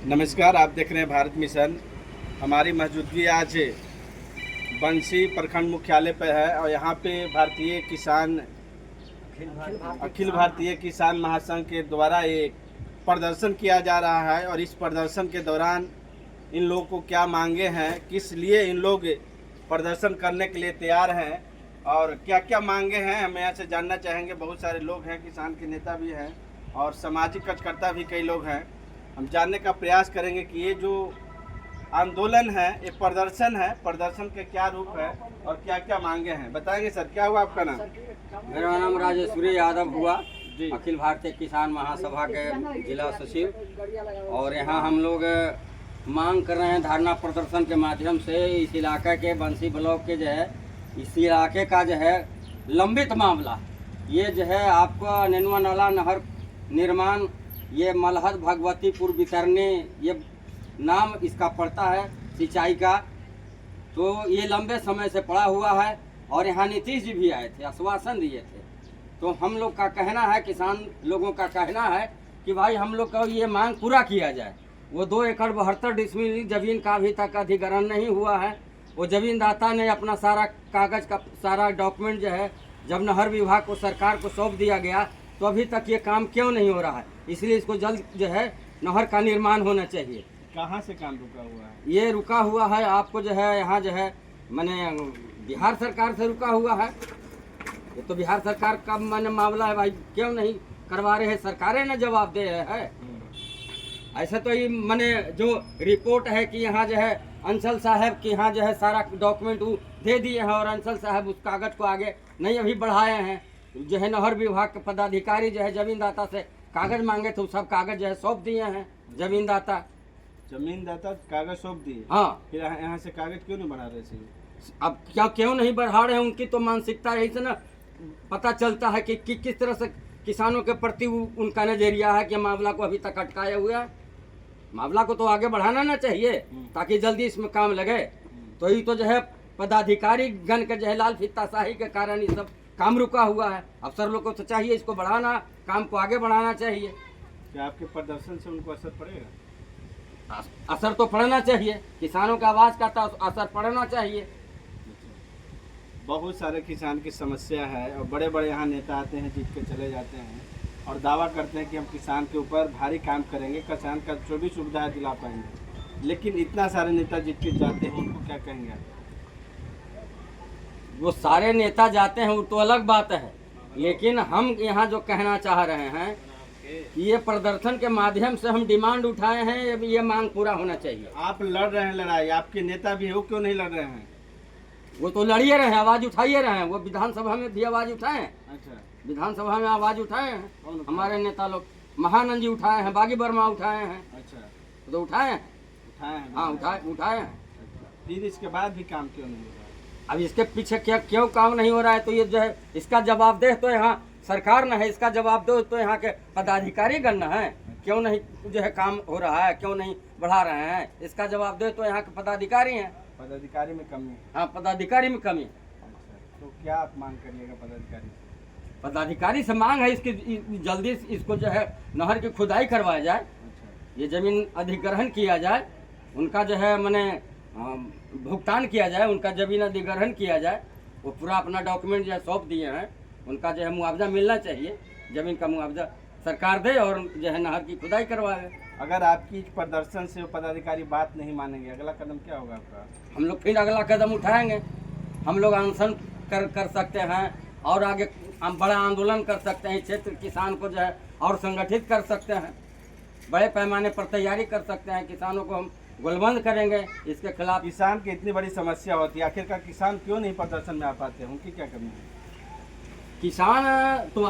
नमस्कार, आप देख रहे हैं भारत मिशन। हमारी मौजूदगी आज बंसी प्रखंड मुख्यालय पर है और यहाँ पे अखिल भारतीय किसान महासंघ के द्वारा एक प्रदर्शन किया जा रहा है। और इस प्रदर्शन के दौरान इन लोगों को क्या मांगे हैं, किस लिए इन लोग प्रदर्शन करने के लिए तैयार हैं और क्या क्या मांगे हैं, हम यहाँ से जानना चाहेंगे। बहुत सारे लोग हैं, किसान के नेता भी हैं और सामाजिक कार्यकर्ता भी कई लोग हैं। हम जानने का प्रयास करेंगे कि ये जो आंदोलन है, ये प्रदर्शन है, प्रदर्शन के क्या रूप है और क्या क्या मांगे हैं। बताएंगे सर, क्या हुआ आपका नाम? मेरा नाम राजेश्वरी यादव हुआ जी। अखिल भारतीय किसान महासभा के जिला सचिव। और यहाँ हम लोग मांग कर रहे हैं धरना प्रदर्शन के माध्यम से इस इलाके के बंसी ब्लॉक के जो है इस इलाके का जो है लंबित मामला, ये जो है आपका नेनुआ नाला नहर निर्माण, ये मलहद भगवतीपुर वितरणी, ये नाम इसका पड़ता है सिंचाई का। तो ये लंबे समय से पड़ा हुआ है और यहाँ नीतीश जी भी आए थे, आश्वासन दिए थे। तो हम लोग का कहना है, किसान लोगों का कहना है कि भाई हम लोग का ये मांग पूरा किया जाए। वो 2 एकड़ 72 डिसमिल जमीन का अभी तक अधिग्रहण नहीं हुआ है। वो जमीनदाता ने अपना सारा कागज का सारा डॉक्यूमेंट जो है जब नहर विभाग को सरकार को सौंप दिया गया, तो अभी तक ये काम क्यों नहीं हो रहा है? इसलिए इसको जल्द जो है नहर का निर्माण होना चाहिए। कहाँ से काम रुका हुआ है? ये रुका हुआ है आपको जो है यहाँ जो है मैंने बिहार सरकार से रुका हुआ है। ये तो बिहार सरकार का मैंने मामला है भाई, क्यों नहीं करवा रहे हैं? सरकारें ना जवाब दे रहे हैं। ऐसा तो ये मैंने जो रिपोर्ट है कि यहाँ जो है अंचल साहब के यहाँ जो है सारा डॉक्यूमेंट वो दे दिए हैं और अंचल साहब उस कागज को आगे नहीं अभी बढ़ाए हैं। जो है नहर विभाग के पदाधिकारी जो है जमीनदाता से कागज मांगे थे, सब कागज जो है सौंप दिए हैं जमीनदाता कागज सौंप दिए। हाँ, फिर यहाँ से कागज क्यों नहीं बढ़ा रहे थे? अब क्या क्यों नहीं बढ़ा रहे हैं? उनकी तो मानसिकता यही से ना पता चलता है कि किस तरह से किसानों के प्रति उनका नजरिया है कि मामला को अभी तक अटकाए हुए है। मामला को तो आगे बढ़ाना ना चाहिए ताकि जल्दी इसमें काम लगे। तो ये तो जो है पदाधिकारी गण के जो है लाल फीताशाही के कारण ये सब काम रुका हुआ है। अफसर लोग को तो चाहिए इसको बढ़ाना, काम को आगे बढ़ाना चाहिए। क्या आपके प्रदर्शन से उनको असर पड़ेगा? असर तो पड़ना चाहिए, किसानों का आवाज का तो असर पड़ना चाहिए। बहुत सारे किसान की समस्या है और बड़े बड़े यहाँ नेता आते हैं, जीत के चले जाते हैं और दावा करते हैं कि हम किसान के ऊपर भारी काम करेंगे, किसान का जो भी सुविधा है दिला पाएंगे। लेकिन इतना सारे नेता जीत के जाते हैं, उनको क्या कहेंगे आप? वो सारे नेता जाते हैं वो तो अलग बात है, लेकिन हम यहाँ जो कहना चाह रहे हैं कि ये प्रदर्शन के माध्यम से हम डिमांड उठाए हैं, ये मांग पूरा होना चाहिए। आप लड़ रहे हैं लड़ाई, आपके नेता भी हो, क्यों नहीं लड़ रहे हैं? वो तो लड़िए रहे हैं, आवाज उठाइए रहे हैं। वो विधानसभा में भी आवाज उठाए हैं। अच्छा, विधानसभा में आवाज उठाए हैं कौन हमारे नेता लोग। महानंद जी उठाए हैं, बागी वर्मा उठाए हैं। अच्छा, तो उठाए हैं, उठाए हैं। हाँ उठाए हैं। अच्छा, फिर इसके बाद भी काम क्यों नहीं हो रहा है? अब इसके पीछे क्या क्यों काम नहीं हो रहा है? तो ये जो है इसका जवाबदेह तो यहाँ सरकार न है, इसका जवाबदेह तो यहाँ के पदाधिकारी गण न है। क्यों नहीं जो है काम हो रहा है, क्यों नहीं बढ़ा रहे हैं, इसका जवाबदेह तो यहाँ के पदाधिकारी हैं। पदाधिकारी में कमी है। हाँ, पदाधिकारी में कमी है। अच्छा, तो क्या आप मांग करिएगा पदाधिकारी से? पदाधिकारी से मांग है इसकी जल्दी इसको जो है नहर की खुदाई करवाया जाए, अच्छा, ये जमीन अधिग्रहण किया जाए, उनका जो है मैंने भुगतान किया जाए, उनका जमीन अधिग्रहण किया जाए। वो पूरा अपना डॉक्यूमेंट जो है सौंप दिए हैं, उनका जो है मुआवजा मिलना चाहिए, जमीन का मुआवजा सरकार दे और जो है नहर की खुदाई करवाए। अगर आपकी प्रदर्शन से वो पदाधिकारी बात नहीं मानेंगे, अगला कदम क्या होगा आपका? हम लोग फिर अगला कदम उठाएंगे। हम लोग अनशन कर सकते हैं और आगे हम बड़ा आंदोलन कर सकते हैं। क्षेत्र किसान को जो है और संगठित कर सकते हैं, बड़े पैमाने पर तैयारी कर सकते हैं। किसानों को हम गोलबंद करेंगे इसके खिलाफ। किसान की इतनी बड़ी समस्या होती है, आखिरकार किसान क्यों नहीं प्रदर्शन में आ पाते हैं? उनकी क्या कमी है? किसान तो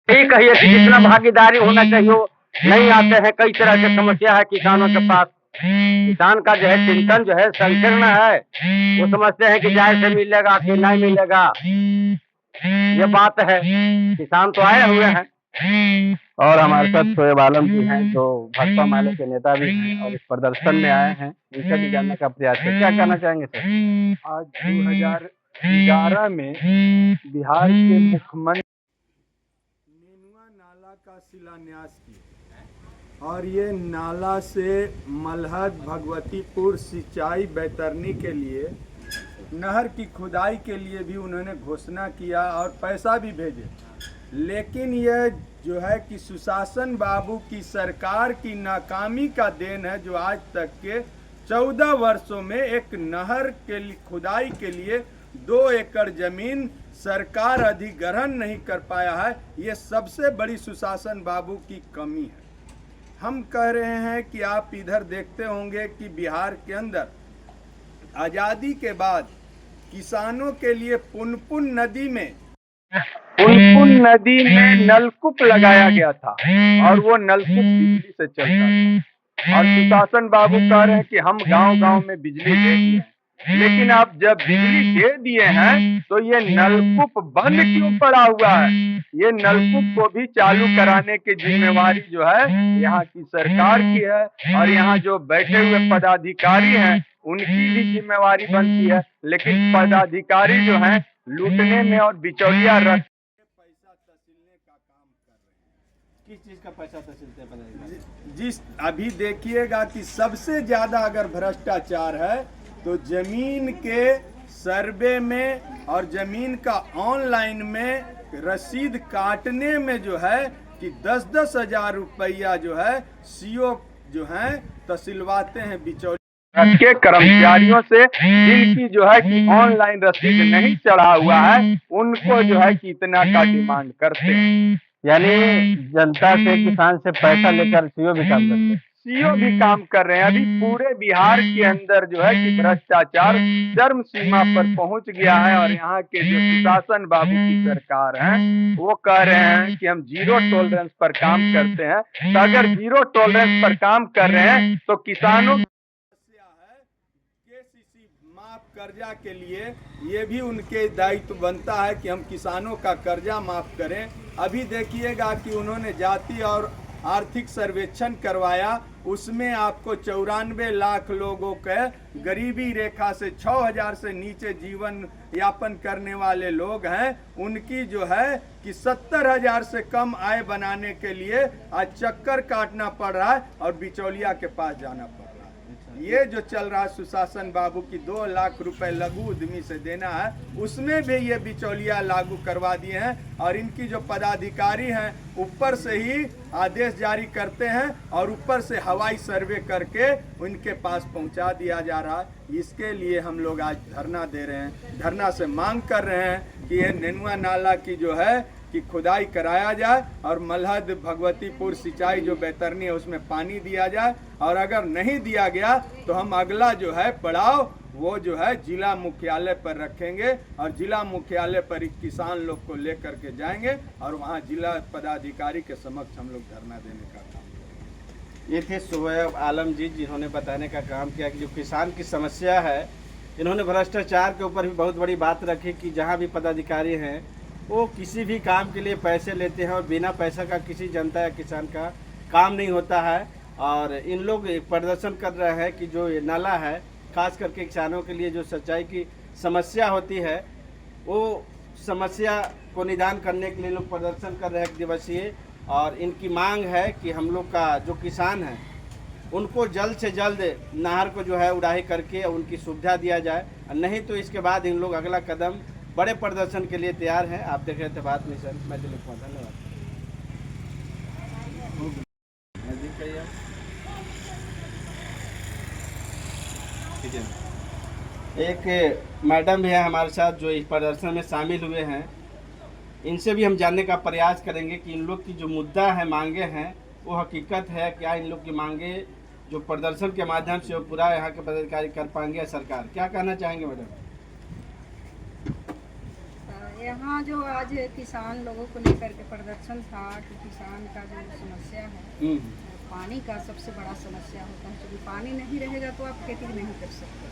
यही कहिए कि जितना भागीदारी होना चाहिए वो नहीं आते हैं। कई तरह की समस्या है किसानों के पास। किसान का जो है चिंतन जो है संकीर्ण है। वो समझते हैं कि जाए से मिलेगा कि नहीं मिलेगा, ये बात है। किसान तो आए हुए हैं। और हमारे साथ शोएब आलम जी हैं, जो भाजपा माले के नेता भी हैं और इस प्रदर्शन में आए हैं। इनका भी जानने का प्रयास है। क्या कहना चाहेंगे सर? आज 2011 में बिहार के मुख्यमंत्री नेनुआ नाला का शिलान्यास किए और ये नाला से मलहद भगवतीपुर सिंचाई बैतरनी के लिए नहर की खुदाई के लिए भी उन्होंने घोषणा किया और पैसा भी भेजे, लेकिन यह जो है कि सुशासन बाबू की सरकार की नाकामी का देन है, जो आज तक के 14 वर्षों में एक नहर के खुदाई के लिए 2 एकड़ जमीन सरकार अधिग्रहण नहीं कर पाया है। ये सबसे बड़ी सुशासन बाबू की कमी है। हम कह रहे हैं कि आप इधर देखते होंगे कि बिहार के अंदर आज़ादी के बाद किसानों के लिए पुनपुन नदी में नलकूप लगाया गया था और वो नलकूप बिजली से चलता था। और सुशासन बाबू कह रहे हैं कि हम गांव-गांव में बिजली दे दिए, लेकिन आप जब बिजली दे दिए हैं तो ये नलकूप बंद क्यों पड़ा हुआ है? ये नलकूप को भी चालू कराने की जिम्मेवारी जो है यहाँ की सरकार की है, और यहाँ जो बैठे हुए पदाधिकारी हैं उनकी भी जिम्मेवारी बनती है। लेकिन पदाधिकारी जो हैं लूटने में और बिचौलिया रख पैसा तसीलने का काम कर रहे हैं। किस चीज़ का पैसा तसीलते हैं पदाधिकारी? जिस अभी देखिएगा कि सबसे ज्यादा अगर भ्रष्टाचार है तो जमीन के सर्वे में और जमीन का ऑनलाइन में रसीद काटने में जो है कि 10-10 हजार रुपया जो है सीओ जो है तसिलवाते हैं बिचौलिया के कर्मचारियों से, जिनकी जो है कि ऑनलाइन रसीद नहीं चढ़ा हुआ है, उनको जो है कि इतना का डिमांड करते हैं। यानी जनता से, किसान से पैसा लेकर सीओ भी काम करते हैं। सीओ भी काम कर रहे हैं। अभी पूरे बिहार के अंदर जो है कि भ्रष्टाचार चरम सीमा पर पहुंच गया है, और यहाँ के जो सुशासन बाबू की सरकार है वो कह रहे हैं कि हम जीरो टॉलरेंस पर काम करते हैं। तो अगर जीरो टॉलरेंस पर काम कर रहे हैं तो किसानों माफ कर्जा के लिए ये भी उनके दायित्व बनता है कि हम किसानों का कर्जा माफ करें। अभी देखिएगा कि उन्होंने जाति और आर्थिक सर्वेक्षण करवाया, उसमें आपको 94 लाख लोगों के गरीबी रेखा से 6000 से नीचे जीवन यापन करने वाले लोग हैं, उनकी जो है कि 70,000 से कम आय बनाने के लिए आज चक्कर काटना पड़ रहा है और बिचौलिया के पास जाना पड़ रहा है। ये जो चल रहा है सुशासन बाबू की 2 लाख रुपए लघु उद्यमी से देना है, उसमें भी ये बिचौलिया लागू करवा दिए हैं, और इनकी जो पदाधिकारी हैं ऊपर से ही आदेश जारी करते हैं और ऊपर से हवाई सर्वे करके उनके पास पहुंचा दिया जा रहा है। इसके लिए हम लोग आज धरना दे रहे हैं, धरना से मांग कर रहे हैं कि ये नेनुआ नाला की जो है कि खुदाई कराया जाए और मलहद भगवतीपुर सिंचाई जो बैतरनी है उसमें पानी दिया जाए, और अगर नहीं दिया गया तो हम अगला जो है पड़ाव वो जो है जिला मुख्यालय पर रखेंगे, और जिला मुख्यालय पर किसान लोग को लेकर के जाएंगे और वहाँ जिला पदाधिकारी के समक्ष हम लोग धरना देने का काम करेंगे। ये थे शुएब आलम जी, जिन्होंने बताने का काम किया कि जो किसान की समस्या है, इन्होंने भ्रष्टाचार के ऊपर भी बहुत बड़ी बात रखी कि जहाँ भी पदाधिकारी हैं वो किसी भी काम के लिए पैसे लेते हैं और बिना पैसा का किसी जनता या किसान का काम नहीं होता है। और इन लोग प्रदर्शन कर रहे हैं कि जो ये नाला है, खास करके किसानों के लिए जो सिंचाई की समस्या होती है, वो समस्या को निदान करने के लिए लोग प्रदर्शन कर रहे हैं 1 दिवसीय। और इनकी मांग है कि हम लोग का जो किसान है उनको जल्द से जल्द नहर को जो है उड़ाही करके उनकी सुविधा दिया जाए, नहीं तो इसके बाद इन लोग अगला कदम बड़े प्रदर्शन के लिए तैयार हैं। आप देख रहे थे बात मिशन, मैं दिलीप कुमार, धन्यवाद। एक मैडम भी है हमारे साथ जो इस प्रदर्शन में शामिल हुए हैं, इनसे भी हम जानने का प्रयास करेंगे कि इन लोग की जो मुद्दा है, मांगे हैं, वो हकीकत है क्या? इन लोग की मांगे जो प्रदर्शन के माध्यम से वो पूरा यहाँ के पदाधिकारी कर पाएंगे या सरकार? क्या कहना चाहेंगे मैडम? यहाँ जो आज किसान लोगों को लेकर के प्रदर्शन था कि किसान का जो समस्या है पानी का सबसे बड़ा समस्या होता है, क्योंकि पानी नहीं रहेगा तो आप खेती नहीं कर सकते।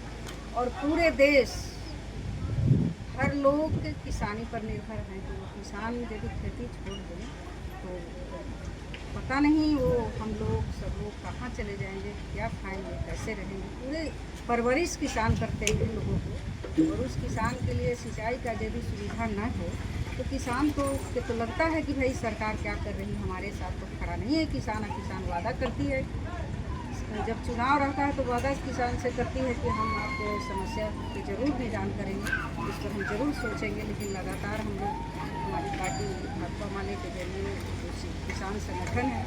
और पूरे देश हर लोग किसानी पर निर्भर हैं, तो किसान यदि खेती छोड़ दें तो पता नहीं वो हम लोग सब लोग कहाँ चले जाएंगे, क्या खाएंगे, कैसे रहेंगे। पूरे परवरिश किसान करते हैं लोगों को, और उस किसान के लिए सिंचाई का यदि सुविधा न हो तो किसान तो लगता है कि भाई सरकार क्या कर रही है, हमारे साथ तो खड़ा नहीं है किसान। वादा करती है, जब चुनाव रहता है तो वादा किसान से करती है कि हम आपको समस्या के जरूर निदान करेंगे, इस पर हम जरूर सोचेंगे। लेकिन लगातार हम लोग, हमारी पार्टी भाजपा माले के जरिए किसान संगठन है,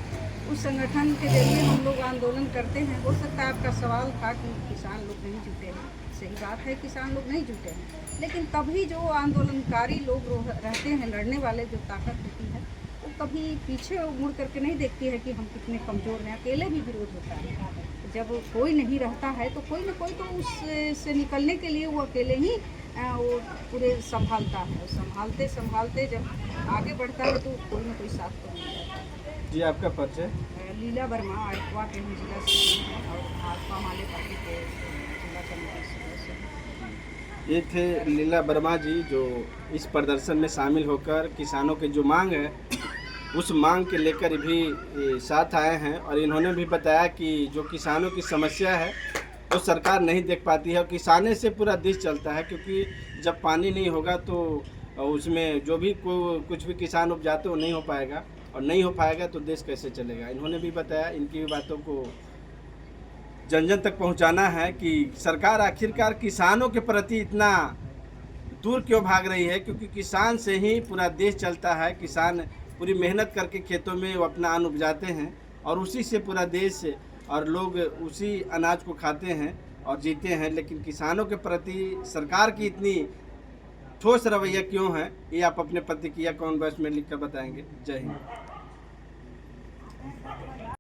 उस संगठन के जरिए हम लोग आंदोलन करते हैं। हो सकता है आपका सवाल था कि किसान लोग नहीं जुटे हैं, सही बात है, किसान लोग नहीं जुटे हैं, लेकिन तभी जो आंदोलनकारी लोग रहते हैं, लड़ने वाले जो ताकत होती है, वो कभी पीछे मुड़ करके नहीं देखती है कि हम कितने कमज़ोर हैं। अकेले भी विरोध होता है, जब कोई नहीं रहता है तो कोई ना कोई तो उससे निकलने के लिए वो अकेले ही वो पूरे संभालता है। संभालते संभालते जब आगे बढ़ता है तो कोई ना कोई साथ तो मिल जाता है। जी, आपका परिचय? लीला वर्मा, आइटवा के हम जिला सचिव और भाजपा माले पार्टी के जिला कमेटी सदस्य हैं। ये थे लीला वर्मा जी, जो इस प्रदर्शन में शामिल होकर किसानों की जो मांग है उस मांग के लेकर भी साथ आए हैं। और इन्होंने भी बताया कि जो किसानों की समस्या है वो सरकार नहीं देख पाती है और किसाने से पूरा देश चलता है, क्योंकि जब पानी नहीं होगा तो उसमें जो भी कुछ भी किसान उपजाते वो नहीं हो पाएगा, और नहीं हो पाएगा तो देश कैसे चलेगा। इन्होंने भी बताया, इनकी भी बातों को जन जन तक पहुंचाना है कि सरकार आखिरकार किसानों के प्रति इतना दूर क्यों भाग रही है, क्योंकि किसान से ही पूरा देश चलता है। किसान पूरी मेहनत करके खेतों में वो अपना अन्न उपजाते हैं और उसी से पूरा देश और लोग उसी अनाज को खाते हैं और जीते हैं। लेकिन किसानों के प्रति सरकार की इतनी ठोस रवैया क्यों है, ये आप अपने प्रतिक्रिया कमेंट बॉक्स में लिखकर बताएंगे। जय हिंद।